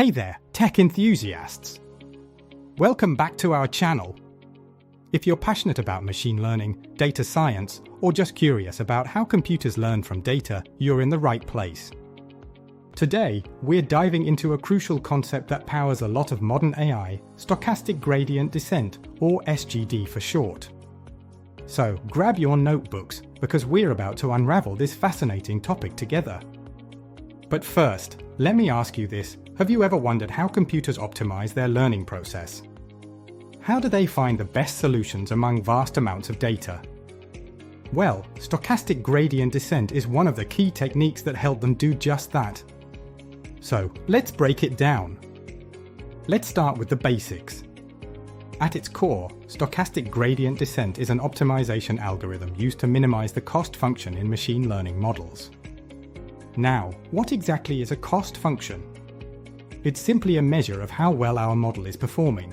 Hey there, tech enthusiasts! Welcome back to our channel. If you're passionate about machine learning, data science, or just curious about how computers learn from data, you're in the right place. Today, we're diving into a crucial concept that powers a lot of modern AI, stochastic gradient descent, or SGD for short. So, grab your notebooks, because we're about to unravel this fascinating topic together. But first, let me ask you this. Have you ever wondered how computers optimize their learning process? How do they find the best solutions among vast amounts of data? Well, stochastic gradient descent is one of the key techniques that help them do just that. So, let's break it down. Let's start with the basics. At its core, stochastic gradient descent is an optimization algorithm used to minimize the cost function in machine learning models. Now, what exactly is a cost function? It's simply a measure of how well our model is performing.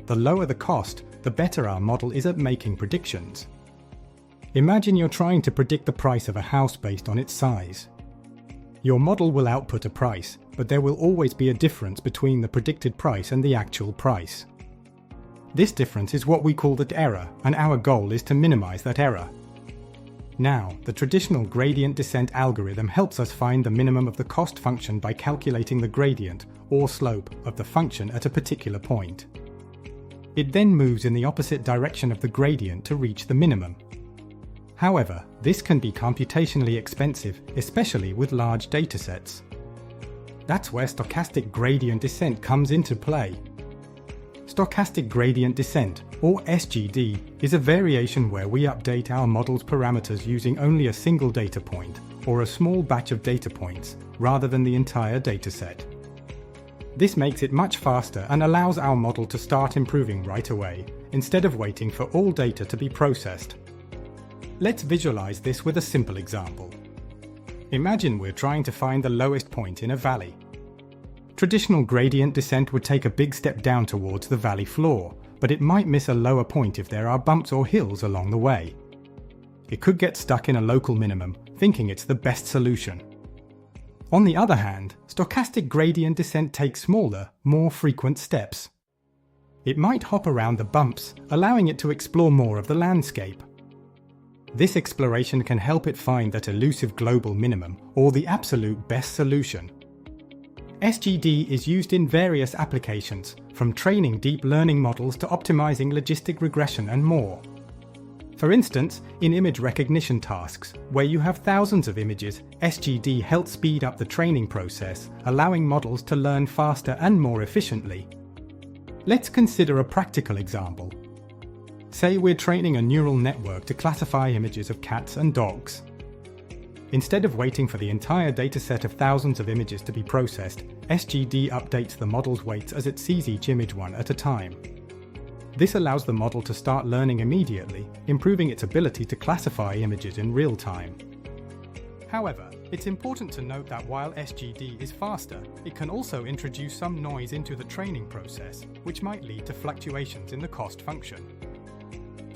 The lower the cost, the better our model is at making predictions. Imagine you're trying to predict the price of a house based on its size. Your model will output a price, but there will always be a difference between the predicted price and the actual price. This difference is what we call the error, and our goal is to minimize that error. Now, the traditional gradient descent algorithm helps us find the minimum of the cost function by calculating the gradient, or slope, of the function at a particular point. It then moves in the opposite direction of the gradient to reach the minimum. However, this can be computationally expensive, especially with large datasets. That's where stochastic gradient descent comes into play. Stochastic gradient descent, or SGD, is a variation where we update our model's parameters using only a single data point, or a small batch of data points, rather than the entire dataset. This makes it much faster and allows our model to start improving right away, instead of waiting for all data to be processed. Let's visualize this with a simple example. Imagine we're trying to find the lowest point in a valley. Traditional gradient descent would take a big step down towards the valley floor, but it might miss a lower point if there are bumps or hills along the way. It could get stuck in a local minimum, thinking it's the best solution. On the other hand, stochastic gradient descent takes smaller, more frequent steps. It might hop around the bumps, allowing it to explore more of the landscape. This exploration can help it find that elusive global minimum, or the absolute best solution. SGD is used in various applications, from training deep learning models to optimizing logistic regression and more. For instance, in image recognition tasks, where you have thousands of images, SGD helps speed up the training process, allowing models to learn faster and more efficiently. Let's consider a practical example. Say we're training a neural network to classify images of cats and dogs. Instead of waiting for the entire dataset of thousands of images to be processed, SGD updates the model's weights as it sees each image one at a time. This allows the model to start learning immediately, improving its ability to classify images in real time. However, it's important to note that while SGD is faster, it can also introduce some noise into the training process, which might lead to fluctuations in the cost function.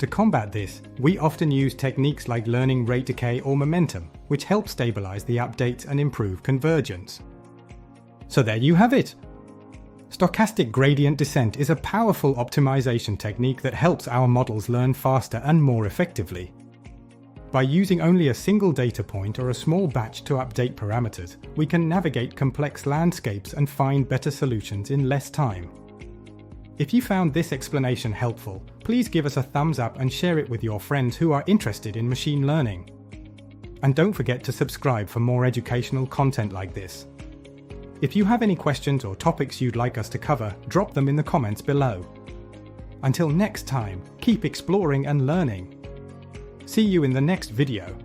To combat this, we often use techniques like learning rate decay or momentum, which help stabilize the updates and improve convergence. So there you have it! Stochastic gradient descent is a powerful optimization technique that helps our models learn faster and more effectively. By using only a single data point or a small batch to update parameters, we can navigate complex landscapes and find better solutions in less time. If you found this explanation helpful, please give us a thumbs up and share it with your friends who are interested in machine learning. And don't forget to subscribe for more educational content like this. If you have any questions or topics you'd like us to cover, drop them in the comments below. Until next time, keep exploring and learning. See you in the next video.